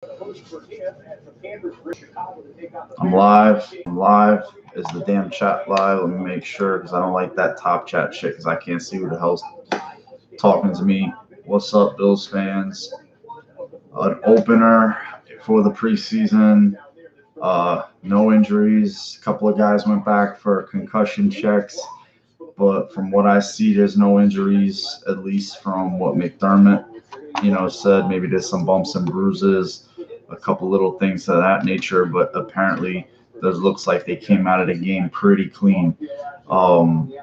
I'm live. I'm live. Is the damn chat live? Let me make sure because I don't like that top chat shit because I can't see who the hell's talking to me. What's up, Bills fans? An opener for the preseason. No injuries. A couple of guys went back for concussion checks, but from what I see, there's no injuries, at least from what McDermott, said. Maybe there's some bumps and bruises, a couple little things of that nature, but apparently those looks like they came out of the game pretty clean. Um,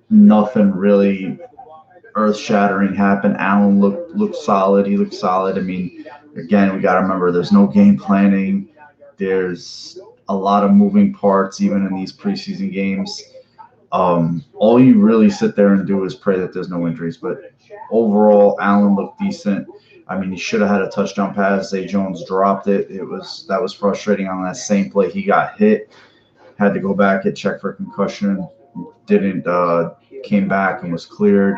Nothing really earth-shattering happened. Allen looked solid. He looked solid. I mean, again, we got to remember there's no game planning. There's a lot of moving parts even in these preseason games. All you really sit there and do is pray that there's no injuries. But overall, Allen looked decent. I mean, he should have had a touchdown pass. Zay Jones dropped it. That was frustrating on that same play. He got hit, had to go back, get checked for concussion. Didn't came back and was cleared.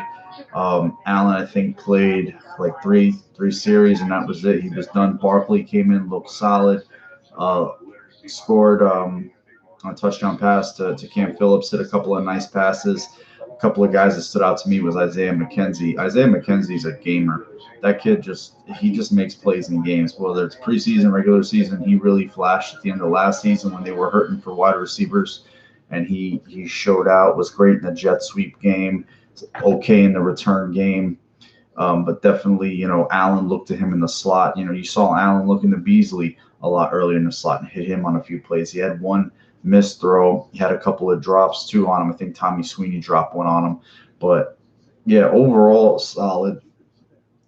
Allen, I think, played like three series, and that was it. He was done. Barkley came in, looked solid, uh, scored a touchdown pass to Cam Phillips, hit a couple of nice passes. A couple of guys that stood out to me was Isaiah McKenzie. Isaiah McKenzie's a gamer. That kid just makes plays in games. Whether it's preseason, regular season, he really flashed at the end of last season when they were hurting for wide receivers, and he showed out. Was great in the jet sweep game. Okay in the return game. But definitely, Allen looked to him in the slot. You saw Allen looking to Beasley a lot earlier in the slot and hit him on a few plays. He had one missed throw. He had a couple of drops too on him. I think Tommy Sweeney dropped one on him. But yeah, overall solid.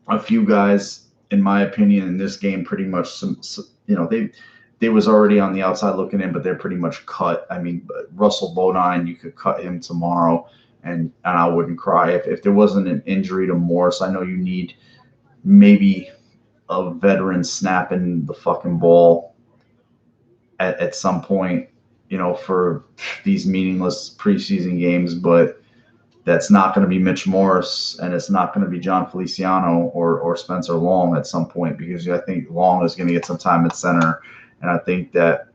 A few guys, in my opinion, in this game, pretty much they was already on the outside looking in, but they're pretty much cut. I mean, Russell Bodine, you could cut him tomorrow, and I wouldn't cry if there wasn't an injury to Morris. I know you need maybe a veteran snapping the fucking ball at some point, for these meaningless preseason games, but that's not going to be Mitch Morris, and it's not going to be John Feliciano or Spencer Long at some point, because I think Long is going to get some time at center, and I think that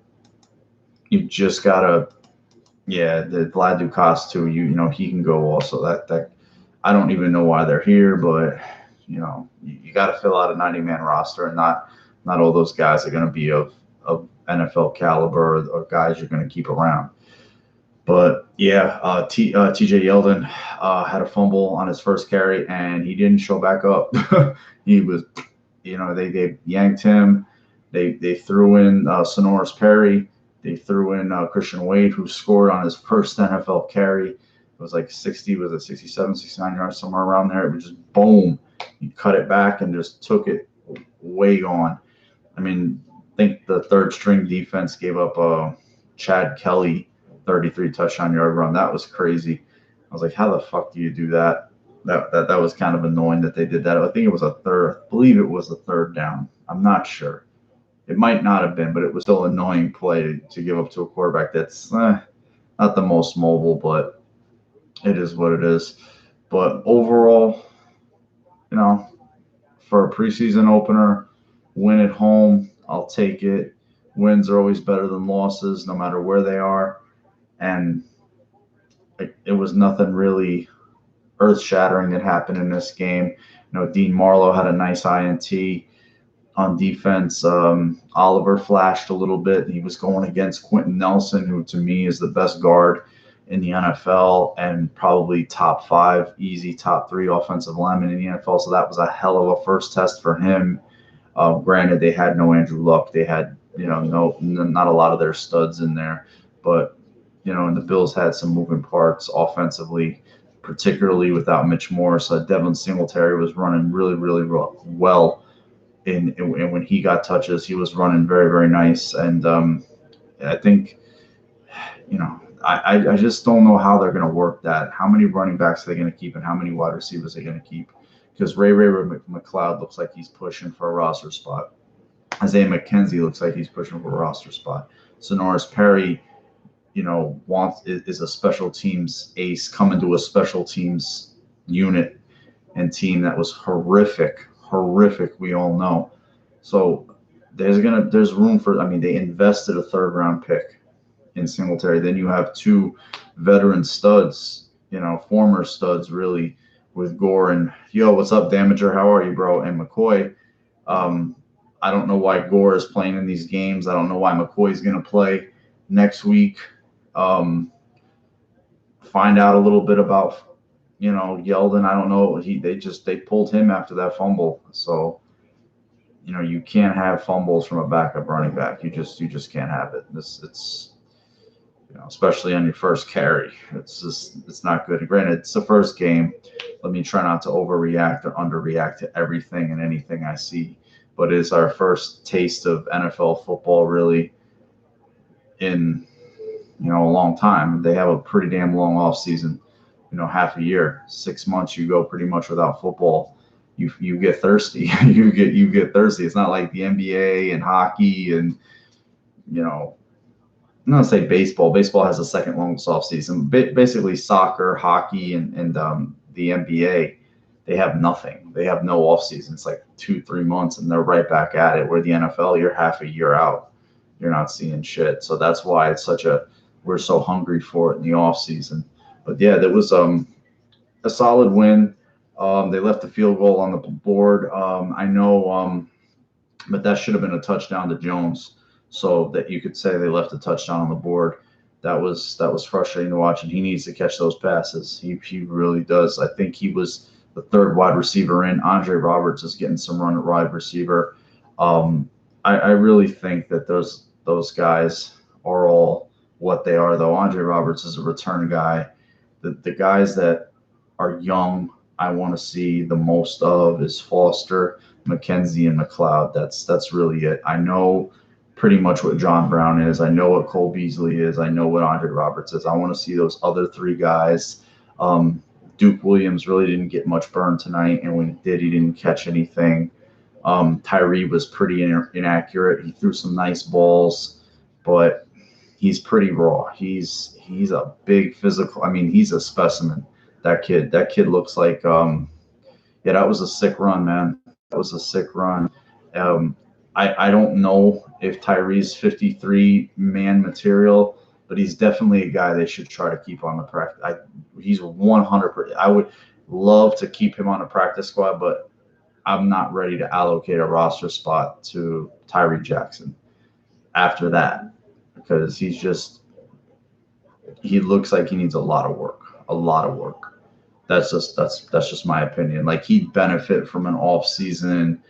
you just got to, the Vlad Dukas too, he can go also. That I don't even know why they're here, but you got to fill out a 90-man roster, and not all those guys are going to be of NFL caliber or guys you're going to keep around. But yeah, TJ Yeldon had a fumble on his first carry, and he didn't show back up. He was, they yanked him. They threw in Sonoris Perry. They threw in Christian Wade, who scored on his first NFL carry. It was like 67, 69 yards, somewhere around there. It was just boom. He cut it back and just took it way gone. I mean, I think the third string defense gave up Chad Kelly 33 touchdown yard run. That was crazy. I was like, how the fuck do you do that? That was kind of annoying that they did that. I think it was I believe it was a third down. I'm not sure. It might not have been, but it was still an annoying play to give up to a quarterback that's not the most mobile, but it is what it is. But overall, for a preseason opener, win at home, I'll take it. Wins are always better than losses, no matter where they are. And it was nothing really earth-shattering that happened in this game. Dean Marlowe had a nice INT on defense. Oliver flashed a little bit. He was going against Quentin Nelson, who to me is the best guard in the NFL and probably top 5, easy top 3 offensive lineman in the NFL. So that was a hell of a first test for him. Granted, they had no Andrew Luck. They had, not a lot of their studs in there. But, and the Bills had some moving parts offensively, particularly without Mitch Morris. Devin Singletary was running really, really well. And when he got touches, he was running very, very nice. And I think, I just don't know how they're going to work that. How many running backs are they going to keep and how many wide receivers are they going to keep? Because Ray McLeod looks like he's pushing for a roster spot. Isaiah McKenzie looks like he's pushing for a roster spot. Sonoris Perry, is a special teams ace coming to a special teams unit and team that was horrific, we all know. So there's room for. I mean, they invested a third round pick in Singletary. Then you have two veteran studs, former studs really, with Gore and what's up, Damager? How are you, bro? And McCoy. Um, I don't know why Gore is playing in these games. I don't know why McCoy is going to play next week. Find out a little bit about Yeldon. I don't know. They pulled him after that fumble. So you can't have fumbles from a backup running back. You just can't have it. It's especially on your first carry. It's not good. Granted, it's the first game. Let me try not to overreact or underreact to everything and anything I see. But it's our first taste of NFL football really in a long time. They have a pretty damn long off season. Half a year, 6 months. You go pretty much without football. You get thirsty. you get thirsty. It's not like the NBA and hockey and I'm not say baseball. Baseball has the second longest off season. Basically, soccer, hockey, and the NBA, they have nothing. They have no off season. It's like 2-3 months, and they're right back at it. Where the NFL, you're half a year out. You're not seeing shit. So that's why we're so hungry for it in the off season. But yeah, that was a solid win. They left the field goal on the board. I know, but that should have been a touchdown to Jones. So that you could say they left a touchdown on the board. That was frustrating to watch, and he needs to catch those passes. He really does. I think he was the third wide receiver in. Andre Roberts is getting some run at wide receiver. I really think that those guys are all what they are, though. Andre Roberts is a return guy. The guys that are young, I want to see the most of is Foster, McKenzie, and McLeod. That's really it. I know pretty much what John Brown is. I know what Cole Beasley is. I know what Andre Roberts is. I want to see those other three guys. Duke Williams really didn't get much burn tonight, and when he did, he didn't catch anything. Tyree was pretty inaccurate. He threw some nice balls, but he's pretty raw. He's a big physical. I mean, he's a specimen. That kid looks like that was a sick run, man. That was a sick run. I don't know if Tyree's 53-man material, but he's definitely a guy they should try to keep on the practice. He's 100%. I would love to keep him on the practice squad, but I'm not ready to allocate a roster spot to Tyree Jackson after that because he looks like he needs a lot of work. That's just my opinion. Like he'd benefit from an off season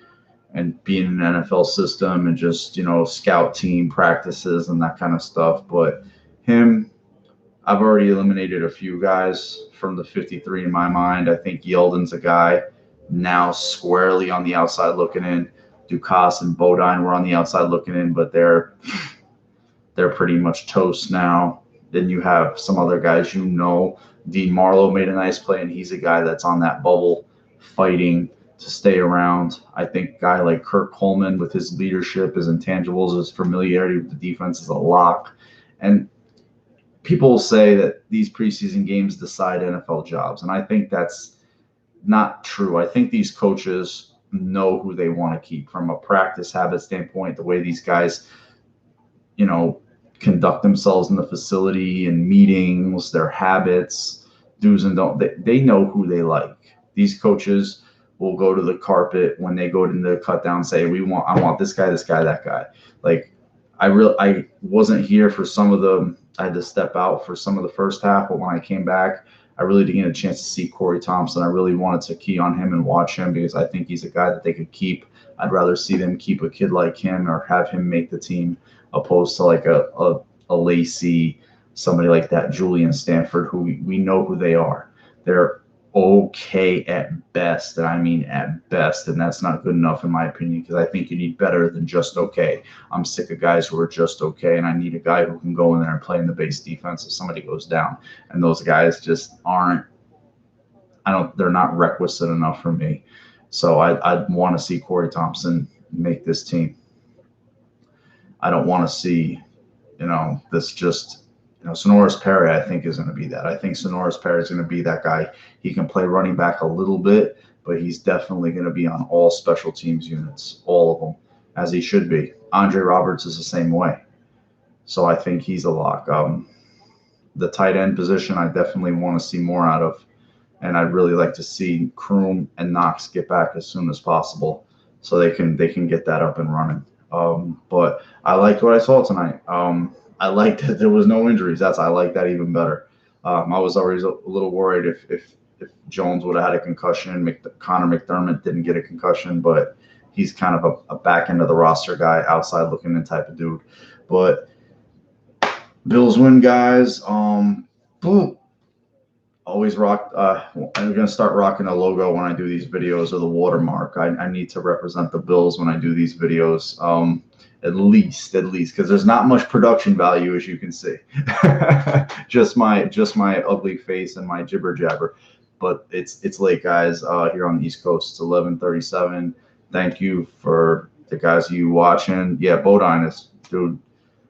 and being in an NFL system and just, scout team practices and that kind of stuff. But I've already eliminated a few guys from the 53 in my mind. I think Yeldon's a guy now squarely on the outside looking in. Dukas and Bodine were on the outside looking in, but they're pretty much toast now. Then you have some other guys, Dean Marlowe made a nice play, and he's a guy that's on that bubble fighting to stay around. I think a guy like Kirk Coleman with his leadership, his intangibles, his familiarity with the defense is a lock. And people say that these preseason games decide NFL jobs, and I think that's not true. I think these coaches know who they want to keep from a practice habit standpoint, the way these guys, conduct themselves in the facility and meetings, their habits, do's and don'ts. They know who they like. These coaches will go to the carpet when they go into the cut down, say, I want this guy, that guy. Like I wasn't here for I had to step out for some of the first half, but when I came back, I really didn't get a chance to see Corey Thompson. I really wanted to key on him and watch him because I think he's a guy that they could keep. I'd rather see them keep a kid like him or have him make the team opposed to like a Lacey, somebody like that, Julian Stanford, who we know who they are. They're okay at best, and I mean at best, and that's not good enough in my opinion because I think you need better than just okay. I'm sick of guys who are just okay, and I need a guy who can go in there and play in the base defense if somebody goes down, and those guys just aren't. They're not requisite enough for me. So I'd want to see Corey Thompson make this team. I don't want to see, this just, Sonoris Perry, I think, is going to be that. I think Sonoris Perry is going to be that guy. He can play running back a little bit, but he's definitely going to be on all special teams units, all of them. as he should be. Andre Roberts is the same way. So I think he's a lock. The tight end position, I definitely want to see more out of. And I'd really like to see Kroom and Knox get back as soon as possible so they can get that up and running. But I liked what I saw tonight. I liked that there was no injuries. I like that even better. I was always a little worried if Jones would have had a concussion. Connor McDermott didn't get a concussion, but he's kind of a back end of the roster guy, outside looking in type of dude. But Bills win, guys. Boom. Always rock. I'm gonna start rocking a logo when I do these videos, or the watermark. I need to represent the Bills when I do these videos. At least, because there's not much production value, as you can see. just my ugly face and my jibber jabber. But it's late, guys. Here on the East Coast, it's 11:37. Thank you for the guys you watching. Yeah, Bodine is, dude.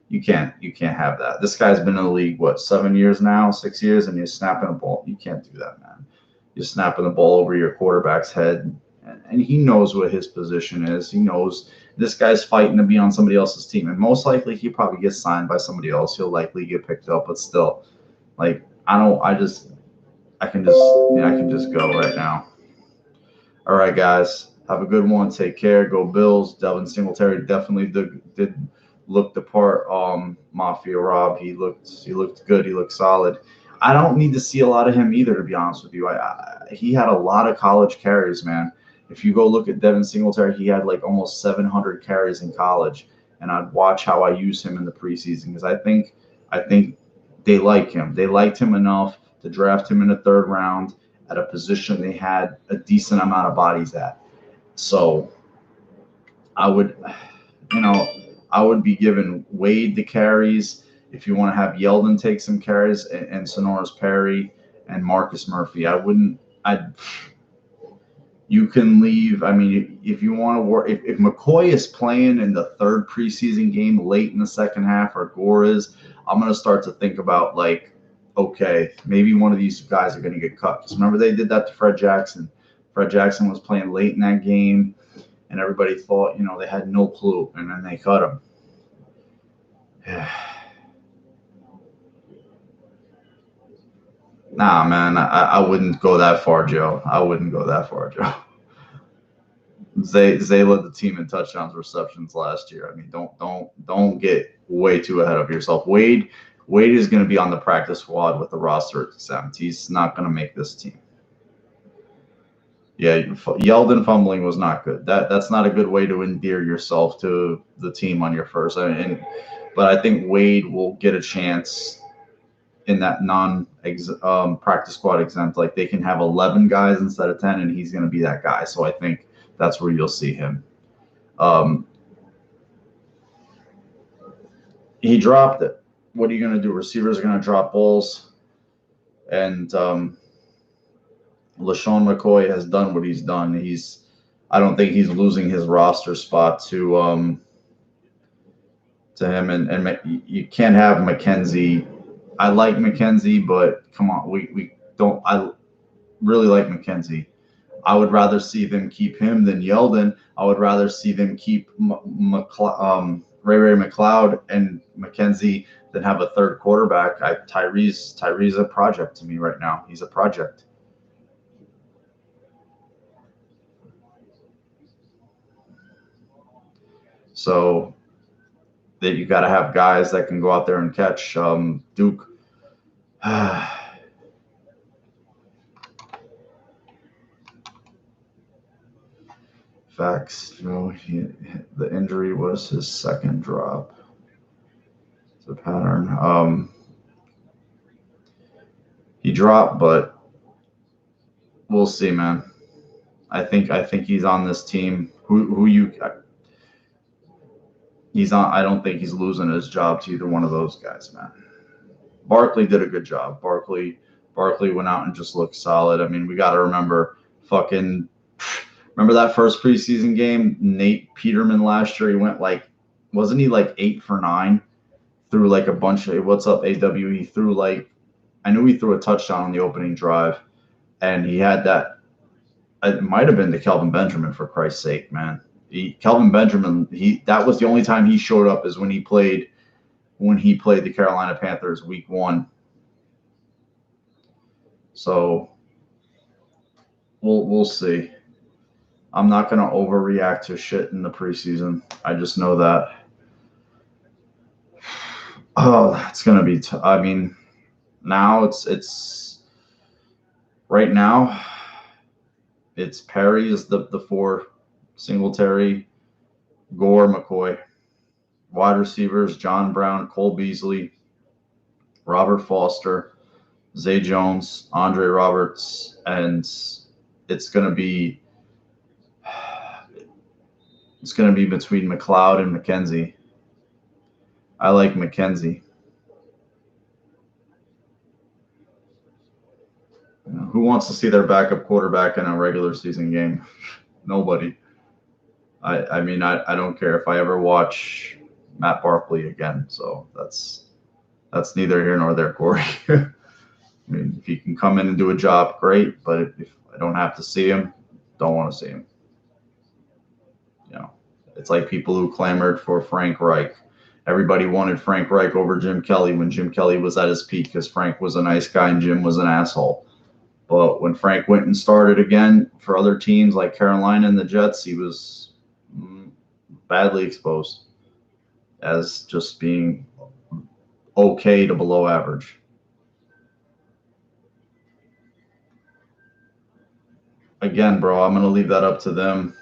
You can't have that. This guy's been in the league, what, 7 years now, 6 years, and you're snapping a ball. You can't do that, man. You're snapping the ball over your quarterback's head, and he knows what his position is. He knows this guy's fighting to be on somebody else's team, and most likely he probably gets signed by somebody else. He'll likely get picked up, but still, like, I can just go right now. All right, guys, have a good one. Take care. Go Bills. Devin Singletary definitely did look the part. Mafia Rob, he looked good. He looked solid. I don't need to see a lot of him either, to be honest with you. He had a lot of college carries, man. If you go look at Devin Singletary, he had like almost 700 carries in college, and I'd watch how I use him in the preseason, because I think they like him. They liked him enough to draft him in the 3rd round at a position they had a decent amount of bodies at. So I would be giving Wade the carries. If you want to have Yeldon take some carries, and Sonoris Perry and Marcus Murphy, you can leave. I mean, if you want to work, if McCoy is playing in the 3rd preseason game late in the 2nd half, or Gore is, I'm going to start to think about, like, okay, maybe one of these guys are going to get cut. Because remember, they did that to Fred Jackson. Fred Jackson was playing late in that game, and everybody thought, they had no clue, and then they cut him. Nah, man, I wouldn't go that far, Joe. I wouldn't go that far, Joe. Zay led the team in touchdowns, receptions last year. I mean, don't get way too ahead of yourself. Wade is going to be on the practice squad with the roster exempt. He's not going to make this team. Yeah, Yeldon fumbling was not good. That's not a good way to endear yourself to the team on your first. But I think Wade will get a chance in that non-practice squad exempt. Like, they can have 11 guys instead of 10, and he's going to be that guy. So I think that's where you'll see him. He dropped it. What are you going to do? Receivers are going to drop balls, and LaShawn McCoy has done what he's done. I don't think he's losing his roster spot to him. And you can't have McKenzie. I like McKenzie, but come on, we don't. I really like McKenzie. I would rather see them keep him than Yeldon. I would rather see them keep Ray McLeod and McKenzie than have a 3rd quarterback. Tyree's a project to me right now. He's a project. So that you got to have guys that can go out there and catch. Duke. Facts. The injury was his 2nd drop. It's a pattern. He dropped, but we'll see, man. I think he's on this team. He's on. I don't think he's losing his job to either one of those guys, man. Barkley did a good job. Barkley went out and just looked solid. I mean, we got to remember remember that first preseason game? Nate Peterman last year, he went wasn't he 8 for 9? Threw like a bunch of, what's up, AW? He threw I knew he threw a touchdown on the opening drive, and he had that. It might have been to Kelvin Benjamin, for Christ's sake, man. Kelvin Benjamin, that was the only time he showed up is when he played the Carolina Panthers week 1. So we'll see. I'm not going to overreact to shit in the preseason. I just know that. Oh, it's going to be I mean, now it's right now it's Perry is the 4, Singletary, Gore, McCoy. Wide receivers, John Brown, Cole Beasley, Robert Foster, Zay Jones, Andre Roberts, and it's going to be between McLeod and McKenzie. I like McKenzie. Who wants to see their backup quarterback in a regular season game? Nobody. I mean, I don't care if I ever watch Matt Barkley again. So that's neither here nor there, Corey. I mean, if he can come in and do a job, great. But if I don't have to see him, don't want to see him. You know, it's like people who clamored for Frank Reich. Everybody wanted Frank Reich over Jim Kelly when Jim Kelly was at his peak because Frank was a nice guy and Jim was an asshole. But when Frank went and started again for other teams like Carolina and the Jets, he was badly exposed as just being okay to below average. Again, bro, I'm going to leave that up to them.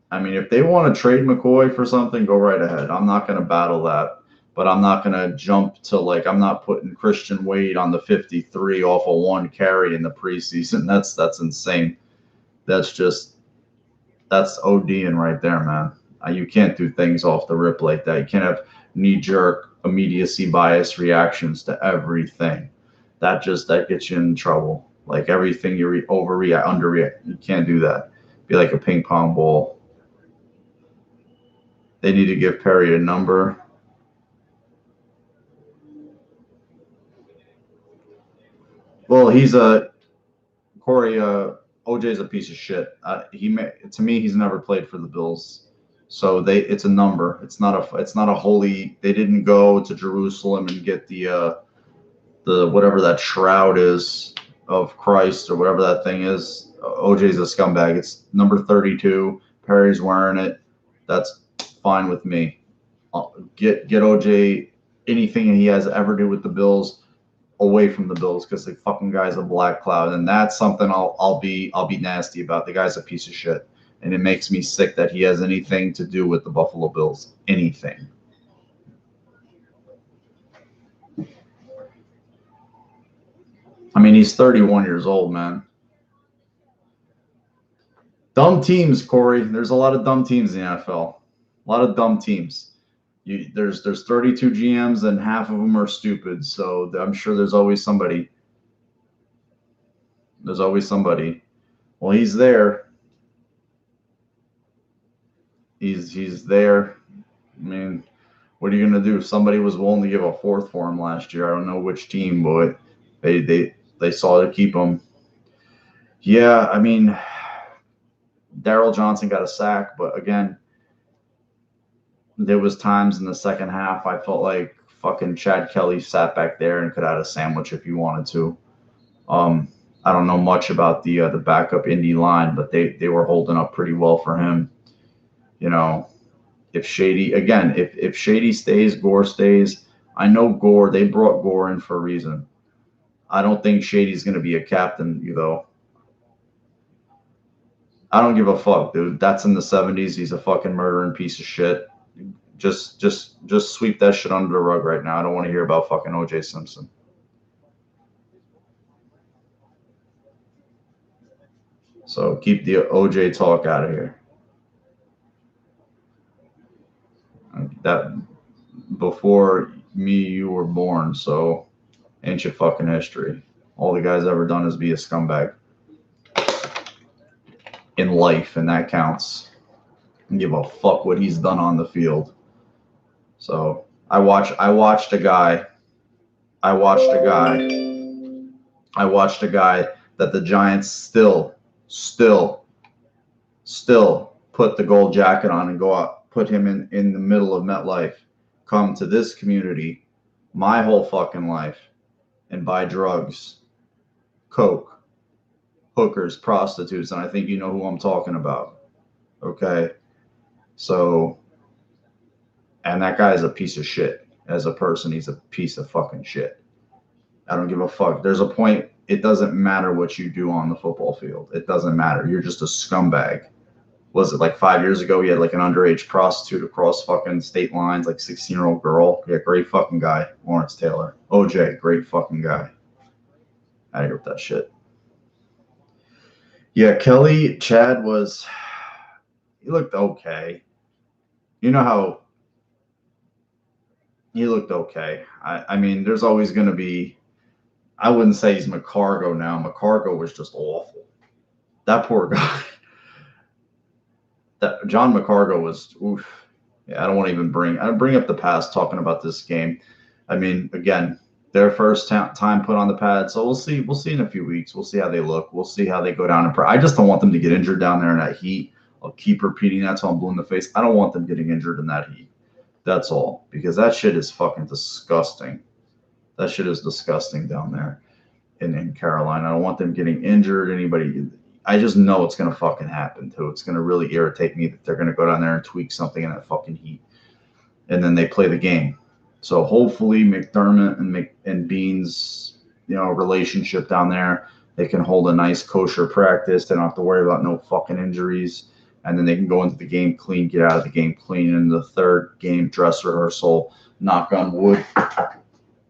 I mean, if they want to trade McCoy for something, go right ahead. I'm not going to battle that, but I'm not going to jump to I'm not putting Christian Wade on the 53 off a 1 carry in the preseason. That's insane. That's ODing right there, man. You can't do things off the rip like that. You can't have knee-jerk, immediacy bias reactions to everything. That gets you in trouble. Like everything you overreact, underreact. You can't do that. Be like a ping pong ball. They need to give Perry a number. Well, Corey. OJ's a piece of shit. To me, he's never played for the Bills. So it's a number. It's not a holy. They didn't go to Jerusalem and get the whatever that shroud is of Christ or whatever that thing is. OJ's a scumbag. It's number 32. Perry's wearing it. That's fine with me. Get OJ anything he has to ever do with the Bills away from the Bills because the fucking guy's a black cloud, and that's something I'll be nasty about. The guy's a piece of shit. And it makes me sick that he has anything to do with the Buffalo Bills. Anything. I mean, he's 31 years old, man. Dumb teams, Corey. There's a lot of dumb teams in the NFL. A lot of dumb teams. There's 32 GMs, and half of them are stupid. So I'm sure there's always somebody. There's always somebody. Well, he's there. He's there. I mean, what are you gonna do? Somebody was willing to give a 4th for him last year. I don't know which team, but they saw to keep him. Yeah, I mean, Darryl Johnson got a sack, but again, there was times in the second half I felt like fucking Chad Kelly sat back there and could have had a sandwich if he wanted to. I don't know much about the backup Indy line, but they were holding up pretty well for him. You know, if Shady stays, Gore stays. I know Gore. They brought Gore in for a reason. I don't think Shady's going to be a captain, though. I don't give a fuck, dude. That's in the 70s. He's a fucking murdering piece of shit. Just sweep that shit under the rug right now. I don't want to hear about fucking O.J. Simpson. So keep the OJ talk out of here. That before me, you were born, so ancient fucking history. All the guy's ever done is be a scumbag in life, and that counts. And give a fuck what he's done on the field. So I watched a guy that the Giants still put the gold jacket on and go out, put him in the middle of MetLife, come to this community, my whole fucking life, and buy drugs, coke, hookers, prostitutes, and I think you know who I'm talking about. Okay? So, and that guy is a piece of shit. As a person, he's a piece of fucking shit. I don't give a fuck. There's a point, it doesn't matter what you do on the football field. It doesn't matter. You're just a scumbag. Was it like 5 years ago? He had like an underage prostitute across fucking state lines, like 16-year-old girl. Yeah, great fucking guy. Lawrence Taylor. OJ, great fucking guy. I agree with that shit. Yeah, Kelly, Chad he looked okay. You know how he looked okay. I mean, there's always going to be, I wouldn't say he's McCargo now. McCargo was just awful. That poor guy. That John McCargo was, oof. Yeah, I don't want to even bring up the past talking about this game. I mean, again, their first time put on the pad. So we'll see. We'll see in a few weeks. We'll see how they look. We'll see how they go down. I just don't want them to get injured down there in that heat. I'll keep repeating that till I'm blue in the face. I don't want them getting injured in that heat. That's all. Because that shit is fucking disgusting. That shit is disgusting down there in Carolina. I don't want them getting injured. Anybody. I just know it's going to fucking happen, too. It's going to really irritate me that they're going to go down there and tweak something in that fucking heat. And then they play the game. So hopefully McDermott and Bean's, relationship down there, they can hold a nice kosher practice. They don't have to worry about no fucking injuries. And then they can go into the game clean, get out of the game clean. In the third game dress rehearsal, knock on wood,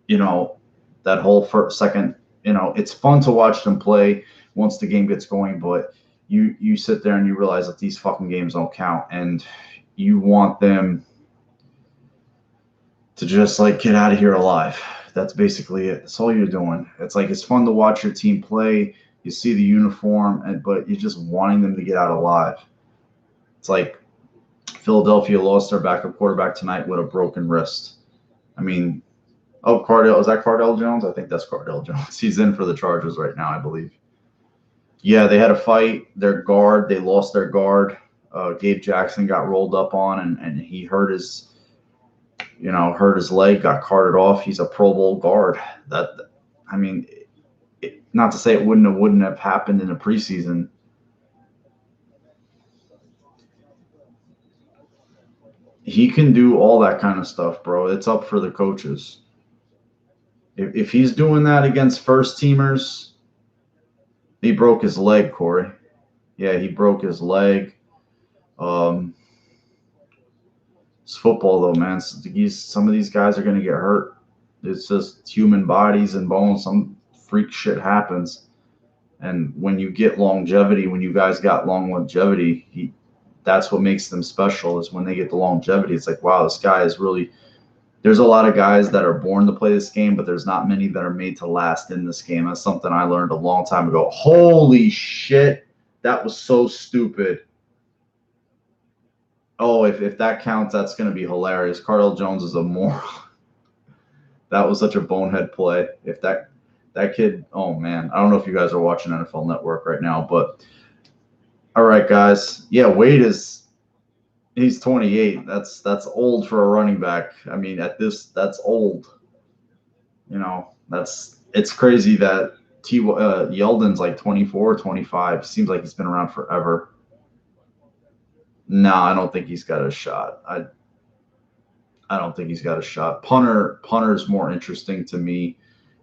that whole second, it's fun to watch them play once the game gets going, but you sit there and you realize that these fucking games don't count, and you want them to just like get out of here alive. That's basically it. That's all you're doing. It's like it's fun to watch your team play. You see the uniform, but you're just wanting them to get out alive. It's like Philadelphia lost their backup quarterback tonight with a broken wrist. I mean, Cardell, is that Cardell Jones? I think that's Cardell Jones. He's in for the Chargers right now, I believe. Yeah, they had a fight. Their guard, they lost their guard. Gabe Jackson got rolled up on, and he hurt his leg, got carted off. He's a Pro Bowl guard. Not to say it wouldn't have happened in the preseason. He can do all that kind of stuff, bro. It's up for the coaches. If he's doing that against first teamers, he broke his leg, Corey. Yeah, he broke his leg. It's football, though, man. Some of these guys are going to get hurt. It's just human bodies and bones. Some freak shit happens. And when you get longevity, when you guys got long longevity, that's what makes them special, is when they get the longevity. It's like, wow, this guy is really – there's a lot of guys that are born to play this game, but there's not many that are made to last in this game. That's something I learned a long time ago. Holy shit, that was so stupid. Oh, if that counts, that's going to be hilarious. Cardell Jones is a moron. That was such a bonehead play. If that kid, oh, man. I don't know if you guys are watching NFL Network right now, but all right, guys. Yeah, Wade he's 28. That's old for a running back. I mean, that's old. It's crazy that Yeldon's like 24, 25. Seems like he's been around forever. No, I don't think he's got a shot. I don't think he's got a shot. Punter's more interesting to me.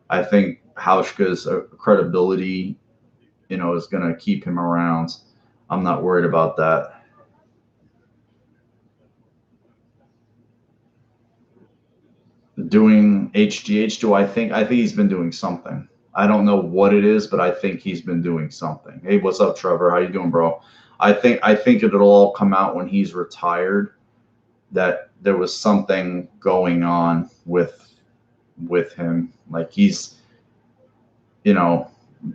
I think Hauschka's credibility, is going to keep him around. I'm not worried about that. Doing HGH, I think he's been doing something. I don't know what it is, but I think he's been doing something. Hey, what's up, Trevor? How you doing, bro? I think it'll all come out when he's retired, that there was something going on with him. Like he's,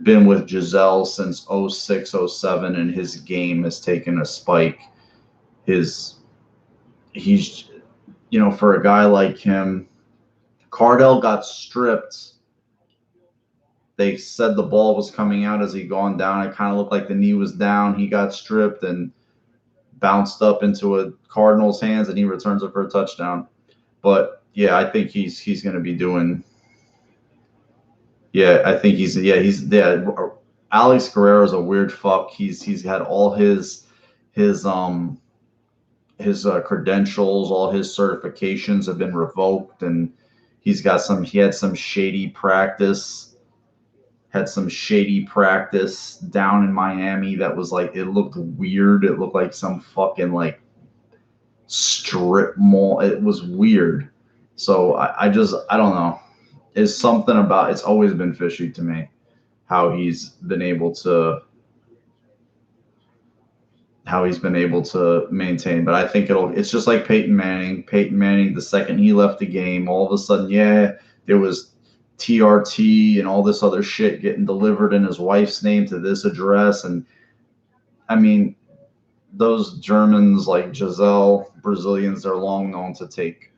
been with Giselle since 06, 07, and his game has taken a spike. He's, for a guy like him, Cardell got stripped. They said the ball was coming out as he gone down. It kind of looked like the knee was down. He got stripped, and bounced up into a Cardinals' hands, and he returns it for a touchdown. But yeah, I think he's going to be doing. Yeah, I think he's Alex Guerrero's a weird fuck. He's had all his credentials, all his certifications have been revoked, and he had some shady practice. Had some shady practice down in Miami that was like, it looked weird. It looked like some fucking like strip mall. It was weird. So I don't know. It's something about, it's always been fishy to me how he's been able to maintain. But I think it's just like Peyton Manning. Peyton Manning, the second he left the game, all of a sudden, yeah, there was TRT and all this other shit getting delivered in his wife's name to this address. And I mean, those Germans like Giselle, Brazilians, they're long known to take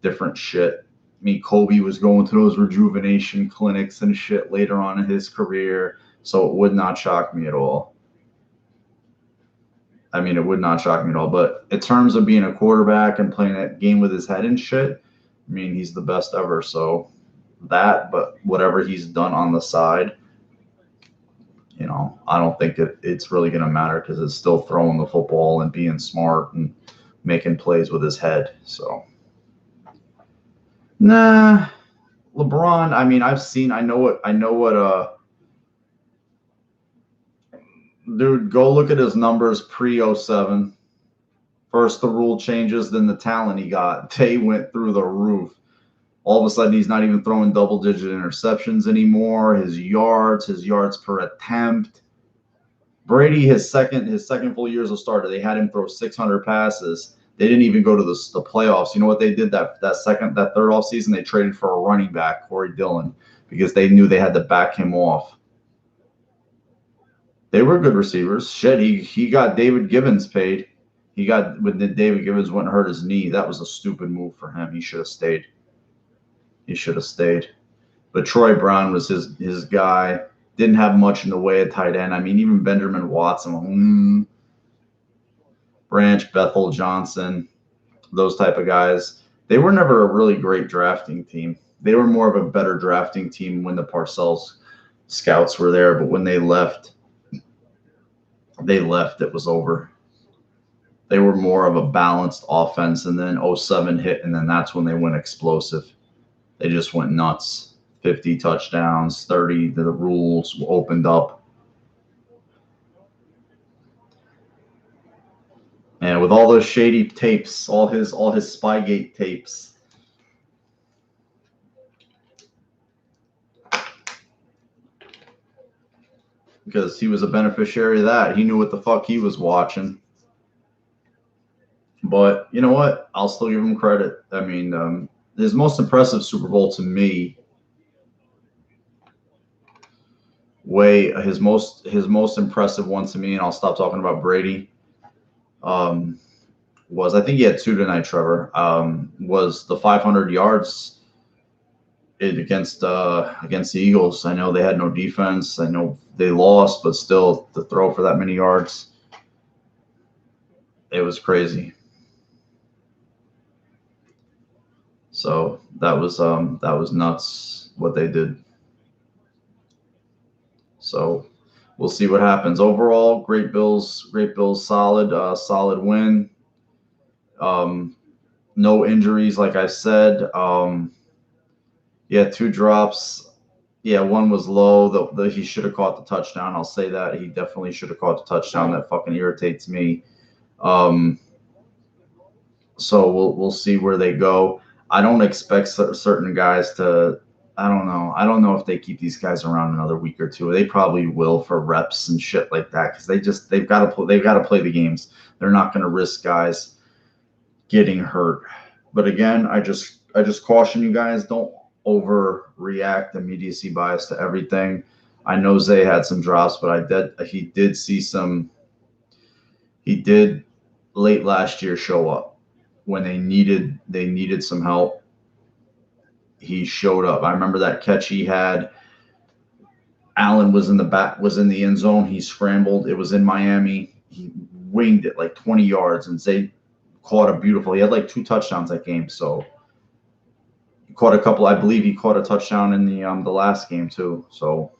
different shit. I mean, Kobe was going to those rejuvenation clinics and shit later on in his career, so it would not shock me at all. I mean, it would not shock me at all. But in terms of being a quarterback and playing that game with his head and shit, I mean, he's the best ever. So that, but whatever he's done on the side, you know, I don't think it's really going to matter because it's still throwing the football and being smart and making plays with his head. So, nah, LeBron. I mean, I know what. Dude, go look at his numbers pre-07. First the rule changes, then the talent he got. They went through the roof. All of a sudden, he's not even throwing double-digit interceptions anymore. His yards per attempt. Brady, his second full year as a starter, they had him throw 600 passes. They didn't even go to the playoffs. You know what they did that third off season? They traded for a running back, Corey Dillon, because they knew they had to back him off. They were good receivers. Shit, he got David Givens paid. When David Givens went and hurt his knee. That was a stupid move for him. He should have stayed. But Troy Brown was his guy. Didn't have much in the way of tight end. I mean, even Benjamin Watson, Branch, Bethel Johnson, those type of guys. They were never a really great drafting team. They were more of a better drafting team when the Parcells scouts were there. But when they left, it was over. They were more of a balanced offense, and then 07 hit, and then that's when they went explosive. They just went nuts. 50 touchdowns, 30. The rules opened up. And with all those shady tapes, all his Spygate tapes. Because he was a beneficiary of that. He knew what the fuck he was watching. But you know what? I'll still give him credit. I mean, his most impressive Super Bowl to me, his most impressive one to me, and I'll stop talking about Brady, was, I think he had 2 tonight, Trevor, was the 500 yards against the Eagles. I know they had no defense. I know they lost, but still to throw for that many yards, it was crazy. So that was nuts what they did. So we'll see what happens. Overall, great Bills, solid win. No injuries, like I said. Yeah, 2 drops. Yeah, one was low. He should have caught the touchdown. I'll say that. He definitely should have caught the touchdown. That fucking irritates me. So we'll see where they go. I don't expect certain guys to. I don't know. I don't know if they keep these guys around another week or 2. They probably will for reps and shit like that, because they've got to play the games. They're not going to risk guys getting hurt. But again, I just caution you guys, don't overreact, immediacy bias to everything. I know Zay had some drops, but he did see some. He did late last year show up when they needed some help. He showed up. I remember that catch he had. Allen was in the end zone. He scrambled. It was in Miami. He winged it like 20 yards, and Zay caught a beautiful. He had like 2 touchdowns that game, so he caught a couple. I believe he caught a touchdown in the last game too. So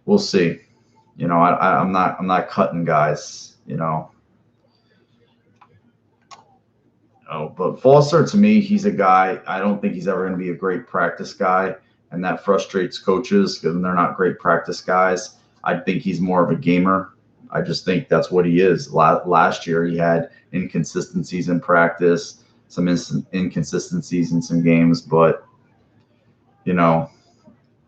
we'll see. You know, I'm not cutting guys. You know. Oh, but Foster, to me, he's a guy. I don't think he's ever going to be a great practice guy, and that frustrates coaches because they're not great practice guys. I think he's more of a gamer. I just think that's what he is. Last year, he had inconsistencies in practice, some inconsistencies in some games, but you know,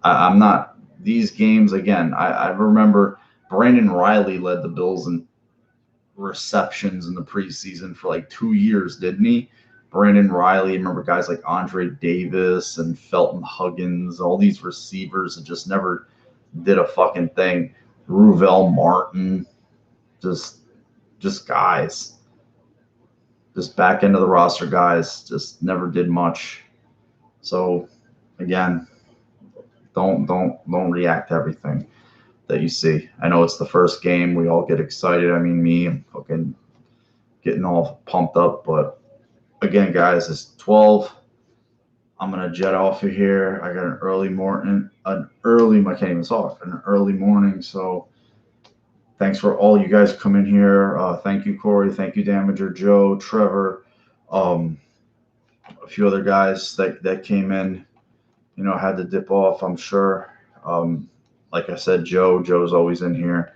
I'm not these games again. I remember Brandon Riley led the Bills in receptions in the preseason for like 2 years, didn't he? Brandon Riley, remember guys like Andre Davis and Felton Huggins, all these receivers that just never did a fucking thing. Ruvel Martin, just guys, just back end of the roster guys, just never did much. So again, don't react to everything that you see. I know it's the first game. We all get excited. I mean, me, I'm fucking getting all pumped up. But again, guys, it's 12. I'm going to jet off of here. I got an early morning, I can't even talk, an early morning. So thanks for all you guys coming here. Thank you, Corey. Thank you, Damager, Joe, Trevor, a few other guys that came in, you know, had to dip off, I'm sure. Like I said, Joe's always in here.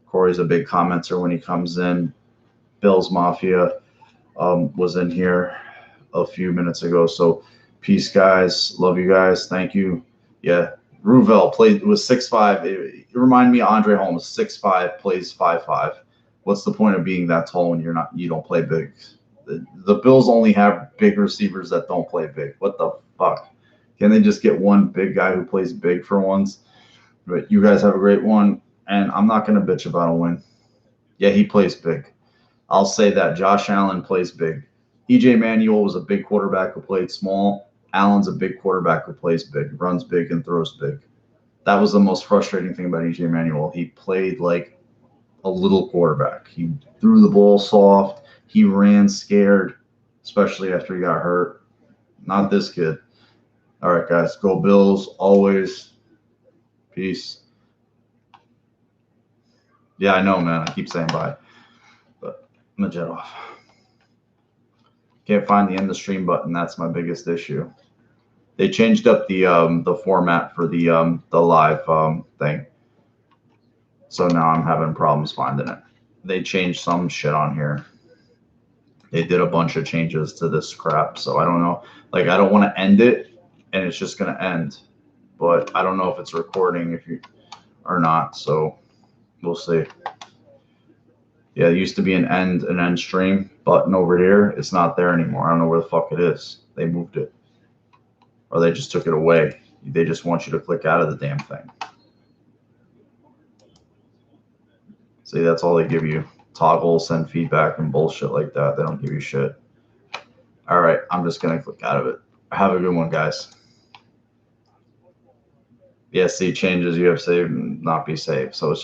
Corey's a big commenter when he comes in. Bill's Mafia was in here a few minutes ago. So peace, guys. Love you guys. Thank you. Yeah, Ruvel was 6'5". It reminded me of Andre Holmes, 6'5", plays 5'5". What's the point of being that tall when you don't play big? The Bills only have big receivers that don't play big. What the fuck? Can they just get one big guy who plays big for once? But you guys have a great one, and I'm not going to bitch about a win. Yeah, he plays big. I'll say that. Josh Allen plays big. E.J. Manuel was a big quarterback who played small. Allen's a big quarterback who plays big, runs big, and throws big. That was the most frustrating thing about E.J. Manuel. He played like a little quarterback. He threw the ball soft. He ran scared, especially after he got hurt. Not this kid. All right, guys. Go Bills always. Peace. Yeah, I know, man. I keep saying bye. But I'm going to jet off. Can't find the end the stream button. That's my biggest issue. They changed up the format for the live thing. So now I'm having problems finding it. They changed some shit on here. They did a bunch of changes to this crap. So I don't know. Like, I don't want to end it, and it's just going to end. But I don't know if it's recording or not. So we'll see. Yeah, it used to be an end stream button over here. It's not there anymore. I don't know where the fuck it is. They moved it. Or they just took it away. They just want you to click out of the damn thing. See, that's all they give you. Toggle, send feedback, and bullshit like that. They don't give you shit. All right, I'm just going to click out of it. Have a good one, guys. Yeah, see, changes you have saved and not be saved. So it's